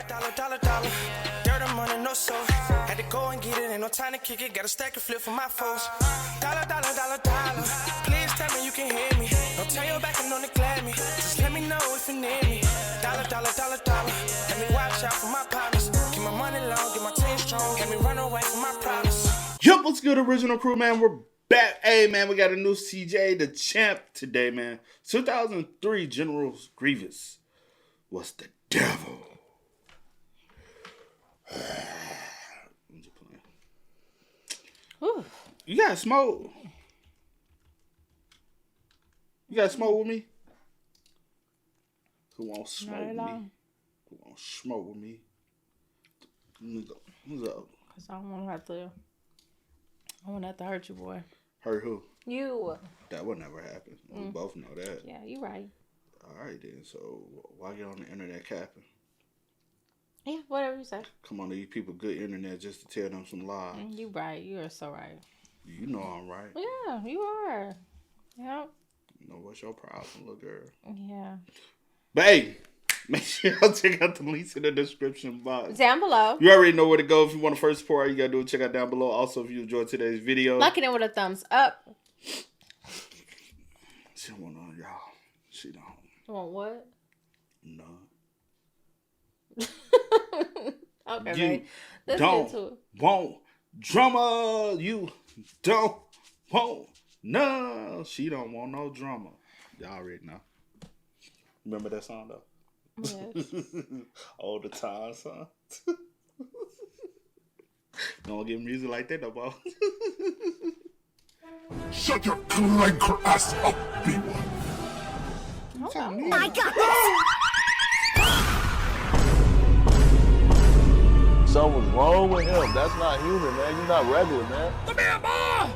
Dollar. Dirt and money, no soul. Had to go and get it, ain't no time to kick it. Got a stack and flip for my foes. Dollar. Please tell me you can hear me. Don't turn your back and don't neglect me. Just let me know if you need me. Dollar. Let me watch out for my partners. Keep my money long, get my team strong. Let me run away from my problems. Yup, what's good, original crew, man? We're back. Hey, man, we got a new CJ, DaChamp, today, man. 2003 General's Grievous was the devil. I'm just playing. Ooh. You got smoke? You got smoke with me? Who won't smoke with me? Who won't smoke with me? Who's up? Cause I don't want to have to hurt you, boy. Hurt who? You. That would never happen. We both know that. Yeah, you right. All right, then. So why get on the internet capping? Yeah, whatever you say. Come on, these people good internet just to tell them some lies. You right. You are so right. You know I'm right. Yeah, you are. Yep. You know what's your problem, little girl? Yeah. But hey, make sure y'all check out the links in the description box. Down below. You already know where to go. If you want to first support, all you got to do is check out down below. Also, if you enjoyed today's video, like it in with a thumbs up. She want on y'all. She don't. Want what? No. Okay, you right. Let's don't get to it. want drama. You don't want no. She don't want no drama. Y'all already know. Remember that song though? Yes. All the time, son. Don't get music like that no more. Shut your clanker ass up, B1. I got this. Something's wrong with him. That's not human, man. You're not regular, man. Come here, boy!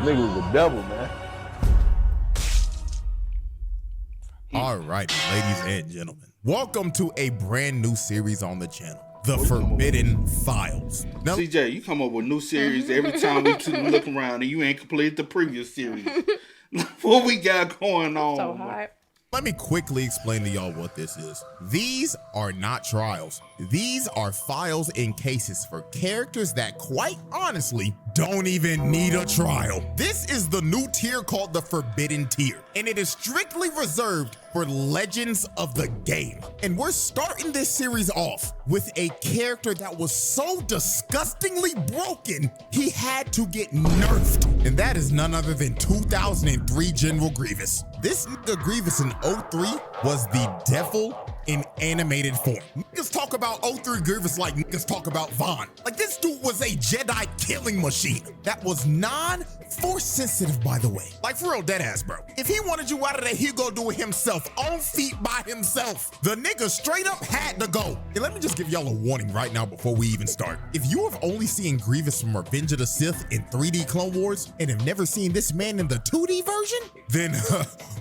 Nigga was the devil, man. All right, ladies and gentlemen, welcome to a brand new series on the channel, The Forbidden Files. Now, CJ, you come up with new series every time we look around and you ain't completed the previous series. What we got going on? So hot. let me quickly explain to y'all what this is. These are not trials. These are files and cases for characters that quite honestly don't even need a trial. This is the new tier called the Forbidden Tier, and it is strictly reserved for legends of the game. And we're starting this series off with a character that was so disgustingly broken, he had to get nerfed. And that is none other than 2003 General Grievous. This nigga Grievous in 03 was the devil in animated form. Niggas talk about 03 Grievous like niggas talk about Vaughn. Like, this dude was a Jedi killing machine that was non-force sensitive, by the way. Like, for real, dead ass, bro. If he wanted you out of there, he'd go do it himself, on feet by himself. The nigga straight up had to go. And let me just give y'all a warning right now before we even start. If you have only seen Grievous from Revenge of the Sith in 3D Clone Wars and have never seen this man in the 2D version, then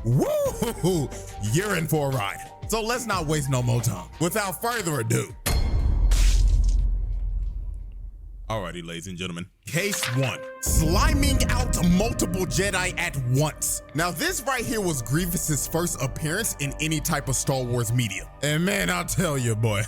woo, you're in for a ride. So let's not waste no more time. Without further ado. Alrighty, ladies and gentlemen. Case 1, sliming out multiple Jedi at once. Now this right here was Grievous's first appearance in any type of Star Wars media. And man, I'll tell you, boy,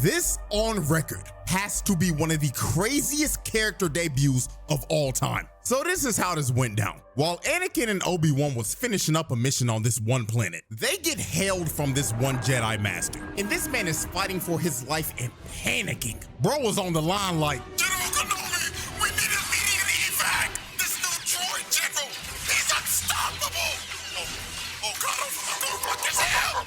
this on record has to be one of the craziest character debuts of all time. So this is how this went down. While Anakin and Obi-Wan was finishing up a mission on this one planet, they get hailed from this one Jedi Master. And this man is fighting for his life and panicking. Bro was on the line like, General Kenobi, we need immediate evac. This new droid general, he's unstoppable. Oh God, what the hell?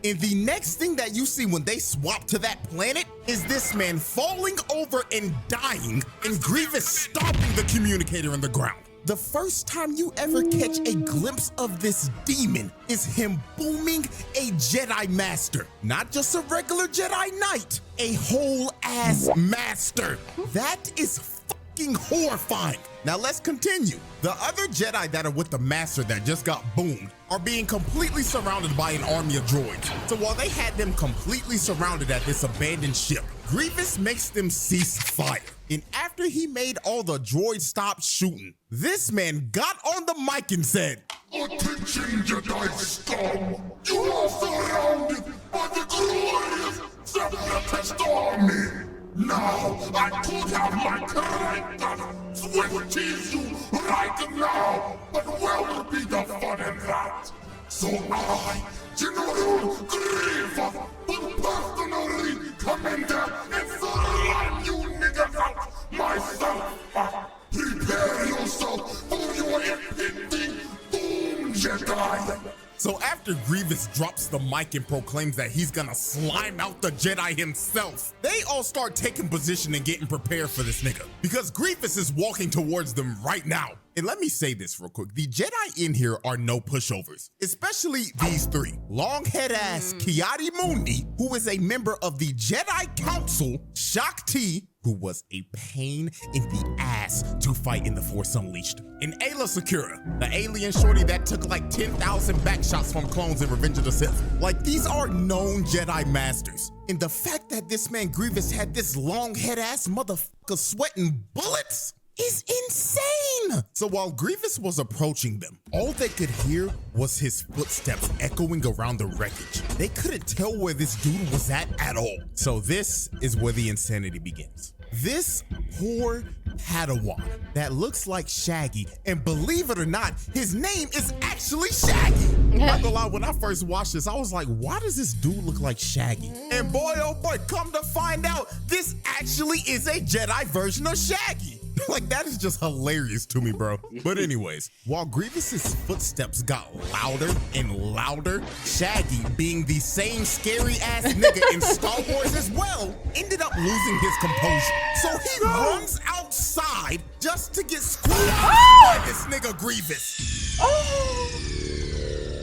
And the next thing that you see when they swap to that planet is this man falling over and dying, and Grievous stomping the communicator in the ground. The first time you ever catch a glimpse of this demon is him booming a Jedi Master. Not just a regular Jedi Knight, a whole ass master. That is fucking horrifying. Now let's continue. The other Jedi that are with the Master that just got boomed are being completely surrounded by an army of droids. So while they had them completely surrounded at this abandoned ship, Grievous makes them cease fire. And after he made all the droids stop shooting, this man got on the mic and said, Attention, Jedi scum! You are surrounded by the glorious separatist army! Now, I could have my character swift tease you right now, but where would be the fun in that? So I, General Grievous, will personally come in there and slam you niggas out myself! Prepare yourself for your impending doom, Jedi! So after Grievous drops the mic and proclaims that he's gonna slime out the Jedi himself, they all start taking position and getting prepared for this nigga, because Grievous is walking towards them right now. And let me say this real quick. The Jedi in here are no pushovers, especially these three. Longhead ass Kiadi Mundi, who is a member of the Jedi Council, Shakti, who was a pain in the ass to fight in The Force Unleashed, and Ayla Secura, the alien shorty that took like 10,000 backshots from clones in Revenge of the Sith. Like, these are known Jedi masters. And the fact that this man Grievous had this long head ass motherfucker sweating bullets is insane. So while Grievous was approaching them, all they could hear was his footsteps echoing around the wreckage. They couldn't tell where this dude was at all. So this is where the insanity begins. This poor Padawan that looks like Shaggy, and believe it or not, his name is actually Shaggy. Not gonna lie, when I first watched this, I was like, why does this dude look like Shaggy? And boy, oh boy, come to find out, this actually is a Jedi version of Shaggy. Like, that is just hilarious to me, bro. But anyways, while Grievous's footsteps got louder and louder, Shaggy, being the same scary ass nigga in Star Wars as well, ended up losing his composure. So he runs outside just to get squeezed by this nigga Grievous.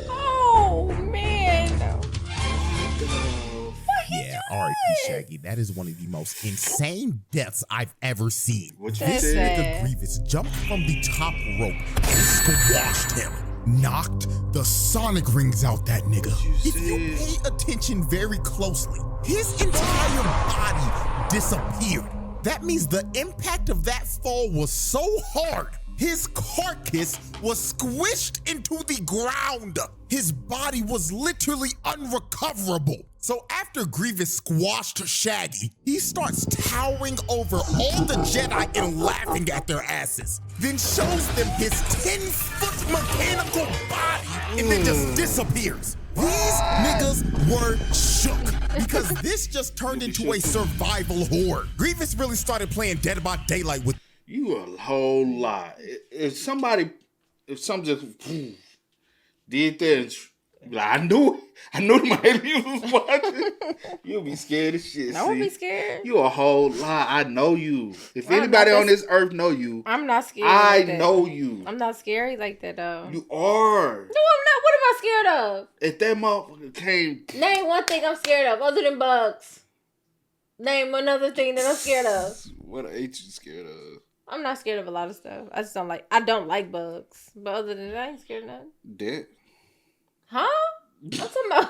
Oh man. Yeah, R.I.P. Shaggy. That is one of the most insane deaths I've ever seen. What you That's This said? sad. nigga Grievous jumped from the top rope and squashed him. Knocked the sonic rings out that nigga. If you pay attention very closely, his entire body disappeared. That means the impact of that fall was so hard, his carcass was squished into the ground. His body was literally unrecoverable. So after Grievous squashed Shaggy, he starts towering over all the Jedi and laughing at their asses. Then shows them his 10-foot mechanical body and then just disappears. These niggas were shook because this just turned into a survival horror. Grievous really started playing Dead by Daylight with You a whole lot. If something just did that, and be like, I knew my aliens was watching. You'll be scared as shit. I won't see? be scared. You a whole lot. I know you. If I'm anybody not on this earth know you, I'm not scared. I like that. know you. I'm not scary like that though. You are. No, I'm not. What am I scared of? If that motherfucker came, Name one thing I'm scared of other than bugs. Name another thing that I'm scared of. what ain't you scared of? I'm not scared of a lot of stuff. I don't like bugs. But other than that, I ain't scared of nothing. Dead. Huh? I'm talking about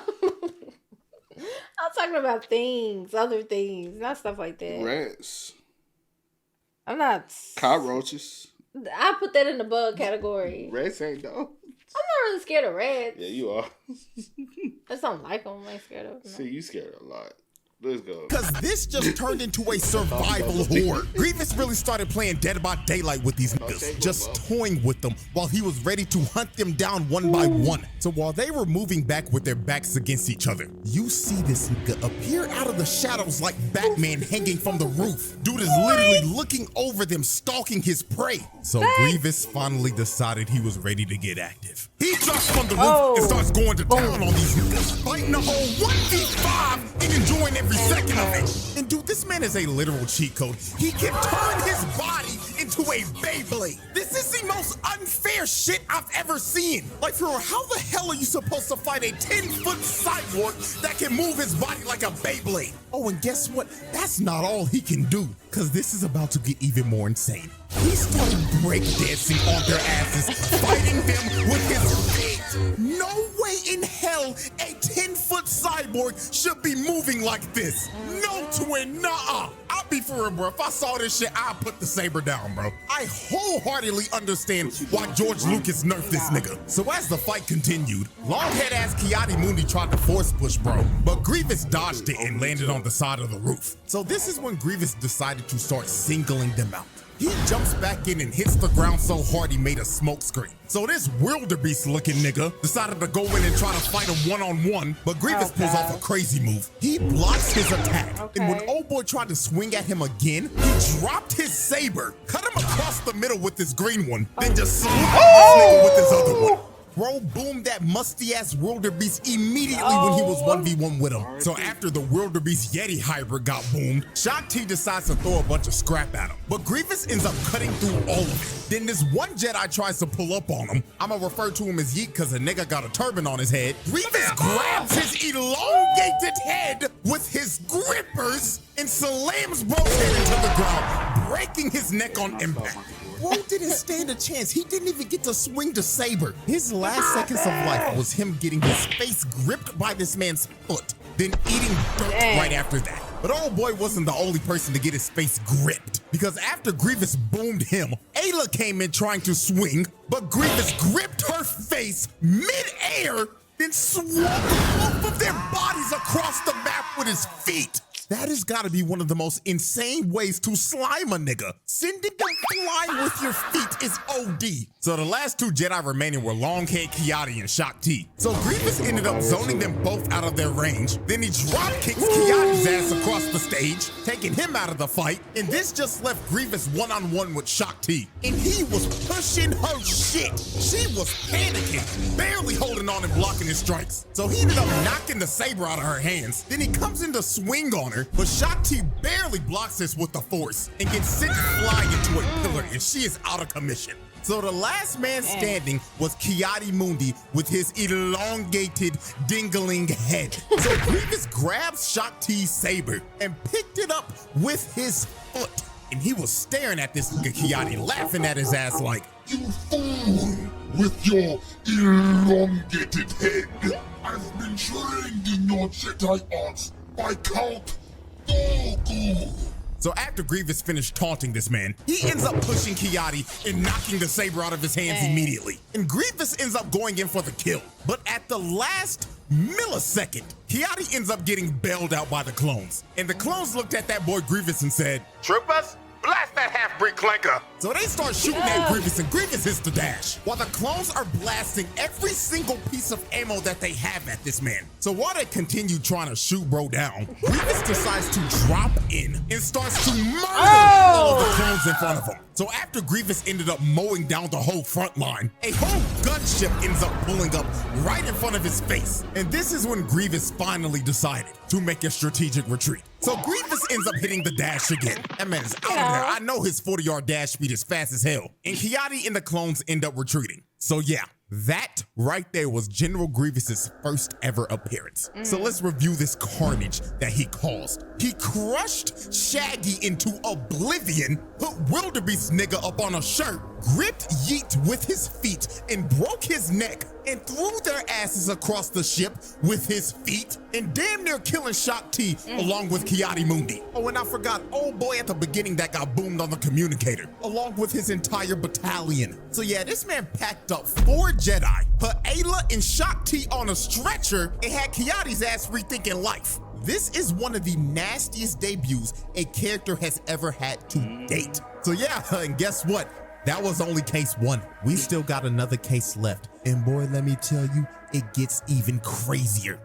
I'm talking about things, other things, not stuff like that. Rats. I'm not Cockroaches. I put that in the bug category. Rats ain't dogs. I'm not really scared of rats. Yeah, you are. I just don't like them. I ain't scared of them. See, you scared a lot. Let's go. because this just turned into a survival horror. Grievous really started playing Dead by Daylight with these niggas, just toying with them while he was ready to hunt them down one by one. So while they were moving back with their backs against each other, you see this nigga appear out of the shadows like Batman hanging from the roof. Dude is literally looking over them, stalking his prey. So Grievous finally decided he was ready to get active. He jumps from the roof and starts going to town on these niggas, fighting the whole 1v5 and enjoying every second of it. And dude, this man is a literal cheat code. He can turn his body into into a Beyblade. This is the most unfair shit I've ever seen. Like, for real, how the hell are you supposed to fight a 10-foot cyborg that can move his body like a Beyblade? Oh, and guess what? That's not all he can do, because this is about to get even more insane. He started breakdancing on their asses, fighting them with his feet. No way in hell a 10-foot cyborg should be moving like this. No, twin, nuh-uh. I'll be for real, bro. If I saw this shit, I'd put the saber down, bro. I wholeheartedly understand why George Lucas nerfed this nigga. So as the fight continued, long-head-ass Kiadimundi tried to force push, bro, but Grievous dodged it and landed on the side of the roof. So this is when Grievous decided to start singling them out. He jumps back in and hits the ground so hard he made a smoke screen. So this wildebeest looking nigga decided to go in and try to fight him one-on-one, but Grievous pulls off a crazy move. He blocks his attack, and when old boy tried to swing at him again, he dropped his saber, cut him across the middle with his green one, then just saluted this nigga with his other one. Bro boomed that musty-ass wildebeest immediately when he was 1v1 with him. So after the wildebeest Yeti hybrid got boomed, Shang-Chi decides to throw a bunch of scrap at him. But Grievous ends up cutting through all of it. Then this one Jedi tries to pull up on him. I'ma refer to him as Yeet because the nigga got a turban on his head. Grievous grabs his elongated head with his grippers and slams bro's head into the ground, breaking his neck on impact. Bro didn't stand a chance. He didn't even get to swing the saber. His last seconds of life was him getting his face gripped by this man's foot, then eating dirt right after that. But old boy wasn't the only person to get his face gripped, because after Grievous boomed him, Ayla came in trying to swing, but Grievous gripped her face mid-air, then swung both of their bodies across the map with his feet. That has got to be one of the most insane ways to slime a nigga. Sending them flying with your feet is OD. So the last two Jedi remaining were Longhead Kiadi and Shakti. So Grievous ended up zoning them both out of their range. Then he drop kicks Kiadi's ass across the stage, taking him out of the fight. And this just left Grievous one-on-one with Shakti. And he was pushing her shit. She was panicking, barely holding on and blocking his strikes. So he ended up knocking the saber out of her hands. Then he comes in to swing on her, but Shakti barely blocks this with the force and gets sent flying into a pillar, and she is out of commission. So the last man standing was Kiadimundi with his elongated dingling head. So Grievous grabs Shakti's saber and picked it up with his foot. And he was staring at this nigga Kiadi, laughing at his ass like, You fool! With your elongated head, I've been trained in your Jedi arts by Count Dooku. So after Grievous finished taunting this man, he ends up pushing Kiadi and knocking the saber out of his hands immediately. And Grievous ends up going in for the kill. But at the last millisecond, Kiadi ends up getting bailed out by the clones. And the clones looked at that boy Grievous and said, Troopers, blast that half-breed clanker. So they start shooting at Grievous, and Grievous hits the dash, while the clones are blasting every single piece of ammo that they have at this man. So while they continue trying to shoot bro down, Grievous decides to drop in and starts to murder all of the clones in front of him. So after Grievous ended up mowing down the whole front line, a whole gunship ends up pulling up right in front of his face. And this is when Grievous finally decided to make a strategic retreat. So Grievous ends up hitting the dash again. That man is out of there. I know his 40-yard dash speed is fast as hell. And Kiadi and the clones end up retreating. So yeah, that right there was General Grievous's first ever appearance. So let's review this carnage that he caused. He crushed Shaggy into oblivion, put Wildebeest nigga up on a shirt, gripped Yeet with his feet and broke his neck, and threw their asses across the ship with his feet, and damn near killing Shakti along with Kiadimundi. Oh, and I forgot old boy at the beginning that got boomed on the communicator, along with his entire battalion. So yeah, this man packed up 4 Jedi, put Ayla and Shakti on a stretcher, and had Kiadi's ass rethinking life. This is one of the nastiest debuts a character has ever had to date. So yeah, and guess what? That was only case 1. We still got another case left. And boy, let me tell you, it gets even crazier.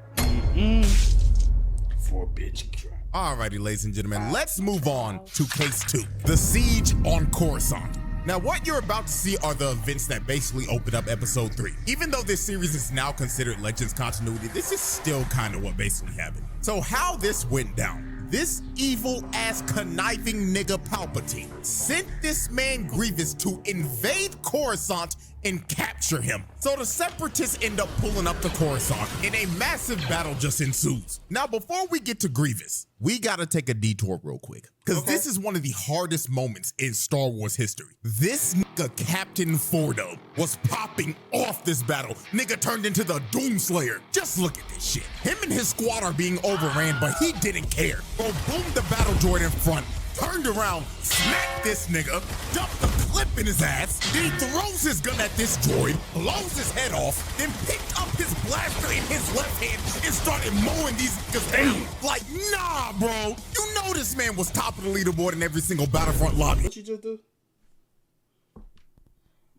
For bitch crap. Alrighty, ladies and gentlemen, let's move on to case 2, the siege on Coruscant. Now, what you're about to see are the events that basically open up episode 3. Even though this series is now considered Legends continuity, this is still kind of what basically happened. So how this went down. This evil-ass conniving nigga Palpatine sent this man Grievous to invade Coruscant and capture him. So the Separatists end up pulling up to Coruscant and a massive battle just ensues. Now, before we get to Grievous, we gotta take a detour real quick, because this is one of the hardest moments in Star Wars history. This nigga Captain Fordo was popping off this battle. Nigga turned into the Doomslayer. Just look at this shit. Him and his squad are being overran, but he didn't care. Bro boomed the battle droid in front, turned around, smacked this nigga, dumped the clip in his ass, then he throws his gun at this droid, blows his head off, then picked up his blaster in his left hand and started mowing these niggas down. Like, nah, bro. You know this man was top of the leaderboard in every single Battlefront lobby. What you just do?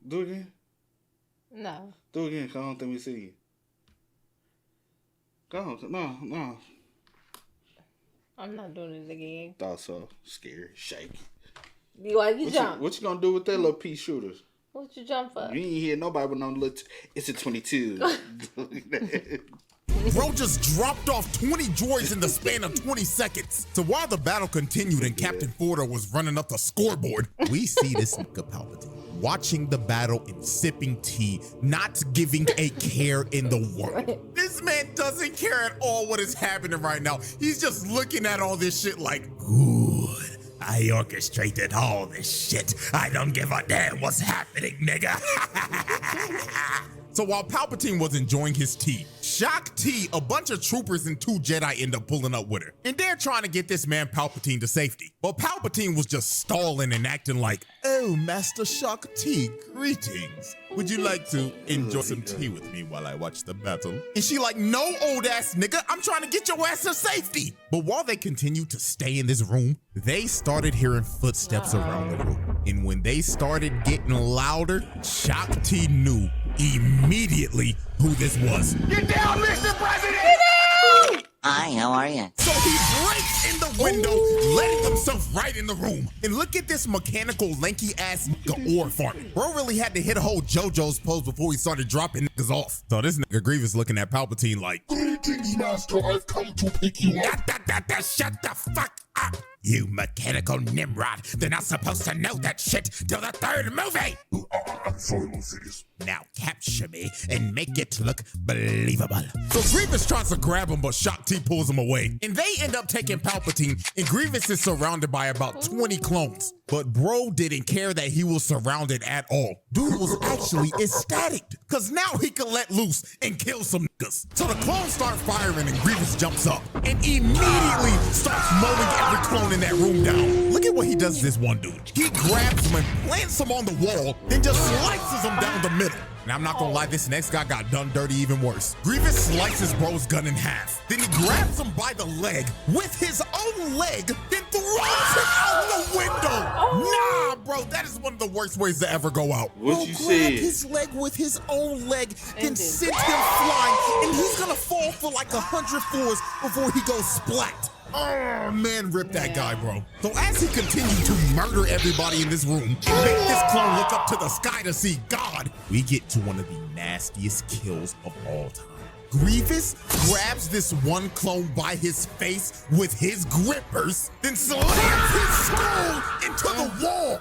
Do it again? No. Do it again, because I don't think we see you. Go on. No. I'm not doing it again. Thought so. Scary. Shaky. You jump. What you gonna do with that little pea shooters? What you jump for? You ain't hear nobody with no little... It's a 22. Bro just dropped off 20 droids in the span of 20 seconds. So while the battle continued and Captain Fordo was running up the scoreboard, we see this nigga Palpatine watching the battle and sipping tea, not giving a care in the world. This man doesn't care at all what is happening right now. He's just looking at all this shit like, good. I orchestrated all this shit. I don't give a damn what's happening, nigga. So while Palpatine was enjoying his tea, Shock T, a bunch of troopers and 2 Jedi end up pulling up with her. And they're trying to get this man Palpatine to safety. But Palpatine was just stalling and acting like, oh, Master Shock T, greetings. Would you like to enjoy some tea with me while I watch the battle? And she like, no, old ass nigga, I'm trying to get your ass to safety. But while they continued to stay in this room, they started hearing footsteps around the room. And when they started getting louder, Shock T knew immediately who this was. Get down, Mr. President! Hi, how are you? So he breaks in the window, letting himself right in the room. And look at this mechanical, lanky-ass nigga ore farming. Bro really had to hit a whole JoJo's pose before he started dropping niggas off. So this nigga Grievous looking at Palpatine like, Greetings, Master. I've come to pick you up. Shut the fuck up. You mechanical Nimrod. They're not supposed to know that shit till the 3rd movie. I'm sorry, Lucius. Now capture me and make it look believable. So Grievous tries to grab him, but Shock T pulls him away. And they end up taking Palpatine, and Grievous is surrounded by about 20 clones. But bro didn't care that he was surrounded at all. Dude was actually ecstatic, cause now he can let loose and kill some niggas. So the clones start firing and Grievous jumps up and immediately starts mowing every clone in that room down. Look at what he does to this one dude. He grabs him and plants him on the wall, then just slices him down the middle. And I'm not gonna lie, this next guy got done dirty even worse. Grievous slices bro's gun in half. Then he grabs him by the leg with his own leg, then throws him out the window. Nah, bro, that is one of the worst ways to ever go out. What bro, you grabbed said? his leg with his own leg, then sent him flying, and he's gonna fall for like 100 floors before he goes splat. Oh man, rip that guy, bro. So as he continued to murder everybody in this room and make this clone look up to the sky to see God, we get to one of the nastiest kills of all time. Grievous grabs this one clone by his face with his grippers, then slams his skull into the wall.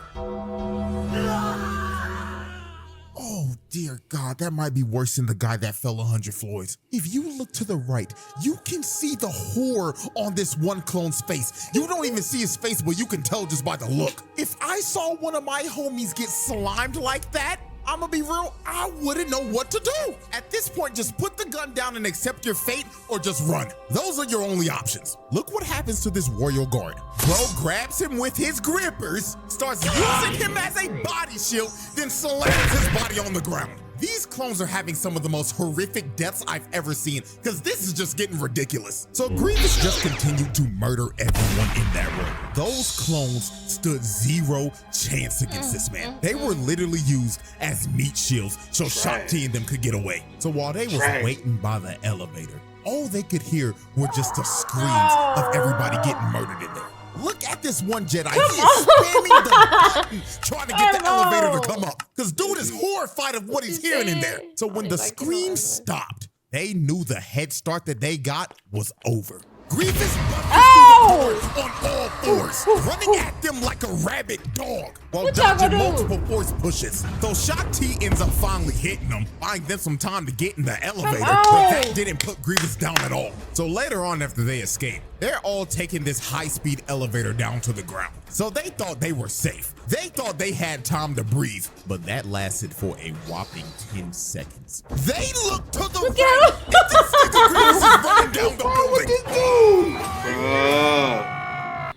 Oh dear God, that might be worse than the guy that fell 100 floors. If you look to the right, you can see the horror on this one clone's face. You don't even see his face, but you can tell just by the look. If I saw one of my homies get slimed like that, I'm gonna be real, I wouldn't know what to do. At this point, just put the gun down and accept your fate or just run. Those are your only options. Look what happens to this royal guard. Bro grabs him with his grippers, starts using him as a body shield, then slams his body on the ground. These clones are having some of the most horrific deaths I've ever seen, because this is just getting ridiculous. So Grievous just continued to murder everyone in that room. Those clones stood zero chance against this man. They were literally used as meat shields so Shock T and them could get away. So while they was waiting by the elevator, all they could hear were just the screams of everybody getting murdered in there. Look at this one Jedi. He is spamming the button trying to get the elevator to come up. Because dude is horrified of what he's hearing in there. So when the screams stopped, they knew the head start that they got was over. Grievous busts Oh! through the doors on all fours, running at them like a rabid dog while What y'all dodging gonna do? multiple force pushes. So Shock T ends up finally hitting them, buying them some time to get in the elevator, but that didn't put Grievous down at all. So later on, after they escape, they're all taking this high-speed elevator down to the ground. So they thought they were safe. They thought they had time to breathe, but that lasted for a whopping 10 seconds. They look to the right, and this nigga Grievous is running down the building.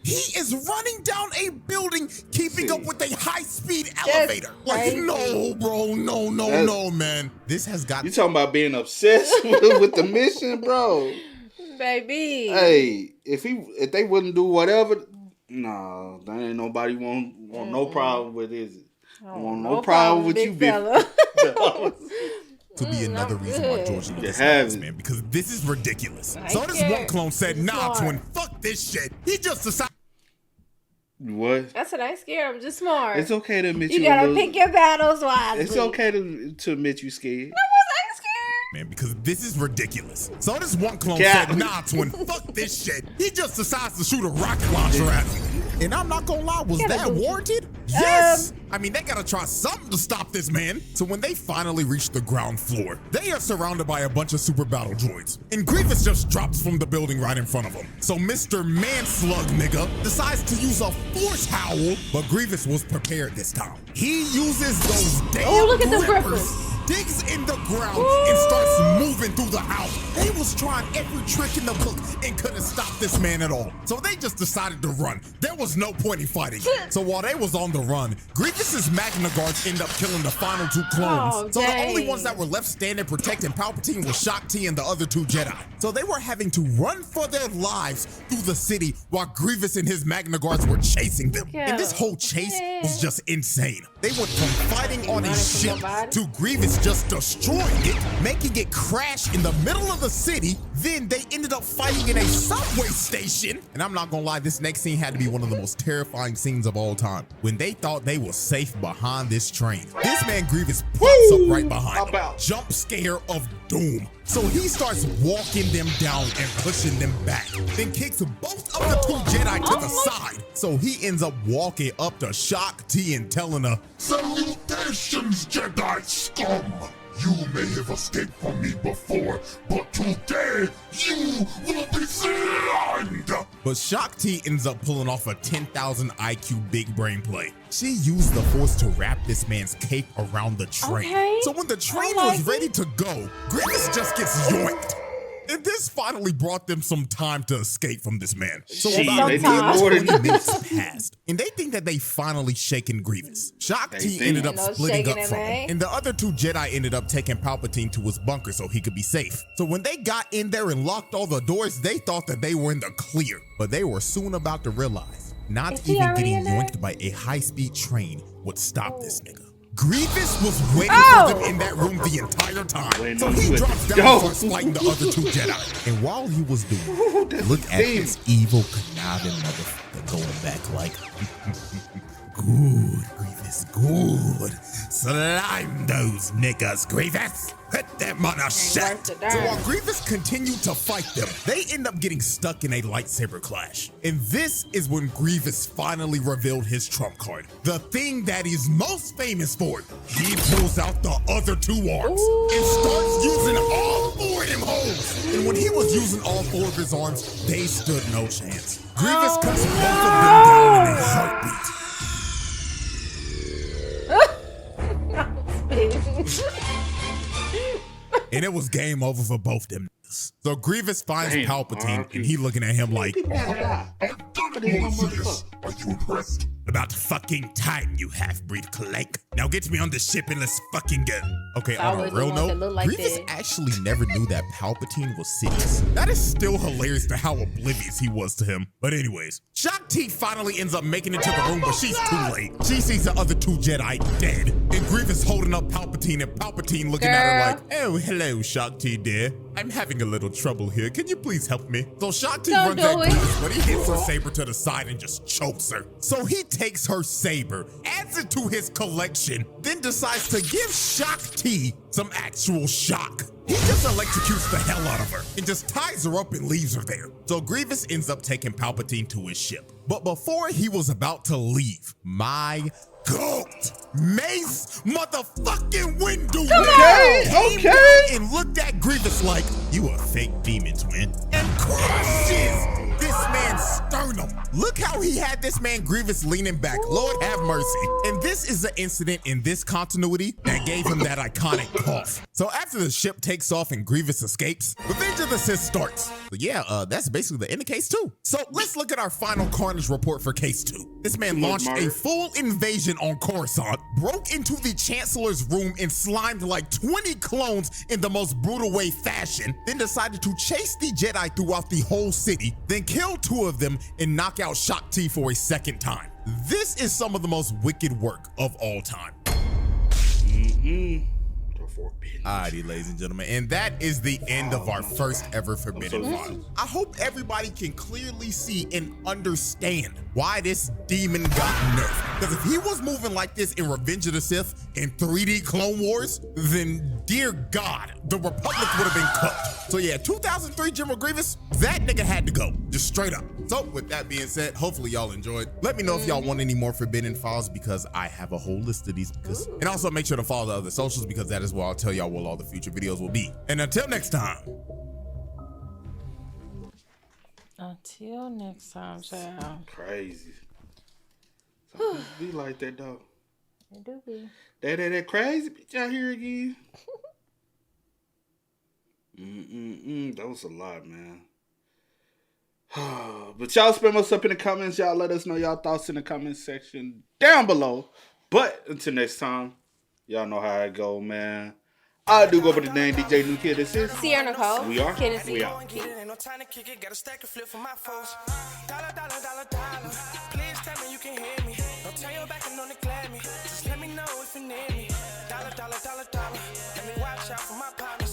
He is running down a building, keeping up with a high-speed elevator. Like, crazy. no, bro, no, man. This has got. You talking about being obsessed with the mission, bro? Baby. Hey, if they wouldn't do whatever, nah, there ain't nobody want no problem with it. Want no problem with you, big fella. To be another reason why George You Lucas have this, it. man, because this is ridiculous. I So this scared. one clone said, nah, Smart. twin, fuck this shit. He just decided. What? I said I ain't scared. I'm just smart. It's okay to admit You a gotta little- pick your battles wisely. It's okay to admit you scared. I ain't scared. Man, because this is ridiculous. So this one clone Cat. said, nah, twin, fuck this shit. He just decides to shoot a rocket launcher at him. And I'm not gonna lie, was Gotta that do- warranted? Yes! I mean, they gotta try something to stop this man. So when they finally reach the ground floor, they are surrounded by a bunch of super battle droids. And Grievous just drops from the building right in front of them. So Mr. Manslug nigga decides to use a force howl, but Grievous was prepared this time. He uses those damn Oh, look at the grippers, grippers. digs in the ground, and starts moving through the house. They was trying every trick in the book and couldn't stop this man at all. So they just decided to run. There was no point in fighting. So while they was on the run, Grievous's Magna Guards end up killing the final two clones. Oh, So the only dang. ones that were left standing protecting Palpatine was Shock T and the other two Jedi. So they were having to run for their lives through the city while Grievous and his Magna Guards were chasing them. And this whole chase was just insane. They went from fighting on a Running from ship nobody? to Grievous just destroying it, making it crash in the middle of the city. Then they ended up fighting in a subway station. And I'm not gonna lie, this next scene had to be one of the most terrifying scenes of all time. When they thought they were safe behind this train, this man Grievous pops up right behind them. About. Jump scare of doom. So he starts walking them down and pushing them back. Then kicks both of the two Jedi to the side. So he ends up walking up to Shock T and telling her, Salutations, Jedi scum! You may have escaped from me before, but today you will be slammed! but Shock T ends up pulling off a 10,000 IQ big brain play. She used the force to wrap this man's cape around the train. Okay. So when the train I like was ready to go, Grievous just gets yoinked. And this finally brought them some time to escape from this man. So Shit, about they did Sometimes. more than 20 minutes passed, and they think that they finally shaken Grievous. Shock T think. ended up No splitting shaking up it, from him, man. and the other two Jedi ended up taking Palpatine to his bunker so he could be safe. So when they got in there and locked all the doors, they thought that they were in the clear, but they were soon about to realize not Is he even already getting in there? yoinked by a high-speed train would stop this nigga. Grievous was waiting Oh! for them in that room the entire time. Waiting So on he you at drops the down door. and starts fighting the other two Jedi. And while he was doing it, look at demon. this evil, conniving motherfucker going back like, good, Grievous, good. Slime those niggas, Grievous. Put them on a shit. worth the So darn. while Grievous continued to fight them, they end up getting stuck in a lightsaber clash. And this is when Grievous finally revealed his trump card. The thing that he's most famous for. He pulls out the other two arms and starts using all four of them holes. And when he was using all four of his arms, they stood no chance. Grievous cuts both of them down in a heartbeat. And it was game over for both them niggas. So Grievous finds Damn, Palpatine, and he looking at him like, People gotta die. I'm done with this. Are you impressed? about fucking time, you half-breed clank. Now get me on the ship and let's fucking go. Okay, on a always the real ones that note, look like Grievous that. actually never knew that Palpatine was Sidious. That is still hilarious to how oblivious he was to him. But anyways, Shock T finally ends up making it to the room, but she's too late. She sees the other two Jedi dead, and Grievous holding up Palpatine, and Palpatine looking at her like, oh, hello, Shock T, dear. I'm having a little trouble here. Can you please help me? So Shock T Don't runs at do it. Grievous, but he hits her saber to the side and just chokes her. So he takes her saber, adds it to his collection, then decides to give Shock T some actual shock. He just electrocutes the hell out of her and just ties her up and leaves her there. So Grievous ends up taking Palpatine to his ship. But before he was about to leave, my goat, Mace motherfucking Windu, and looked at Grievous like, you a fake demon, twin, and crushes this man's sternum. Look how he had this man Grievous leaning back. Lord have mercy. And this is the incident in this continuity that gave him that iconic cough. So after the ship takes off and Grievous escapes, Revenge of the Sith starts. But yeah, that's basically the end of Case 2. So let's look at our final Carnage report for Case 2. This man launched a full invasion on Coruscant, broke into the Chancellor's room and slimed like 20 clones in the most brutal way fashion, then decided to chase the Jedi throughout the whole city, then kill 2 of them and knock out Shakti for a second time. This is some of the most wicked work of all time. Alrighty, ladies and gentlemen, and that is the end of our first ever Forbidden File. I hope everybody can clearly see and understand why this demon got nerfed. Because if he was moving like this in Revenge of the Sith in 3D Clone Wars, then dear God, the Republic would have been cooked. So yeah, 2003 General Grievous, that nigga had to go, just straight up. So with that being said, hopefully y'all enjoyed. Let me know if y'all want any more Forbidden Files because I have a whole list of these. And also make sure to follow the other socials because that is where I'll tell y'all what all the future videos will be. And until next time. Until next time, child. Crazy. Something be like that, though. It do be. That crazy bitch out here again. That was a lot, man. But y'all spam us up in the comments. Y'all let us know y'all thoughts in the comment section down below. But until next time, y'all know how it go, man. I do go by the name DJ New Kid. This is Sierra Nicole. We are. Kid and We are. Ain't no time to kick it, got a stack of flip for my foes. Dollar, dollar, dollar, dollar. Please tell me you can hear me. Don't turn your back and don't neglect me. Just let me know if you need me. Dollar, dollar, dollar, dollar. Let me watch out for my partners.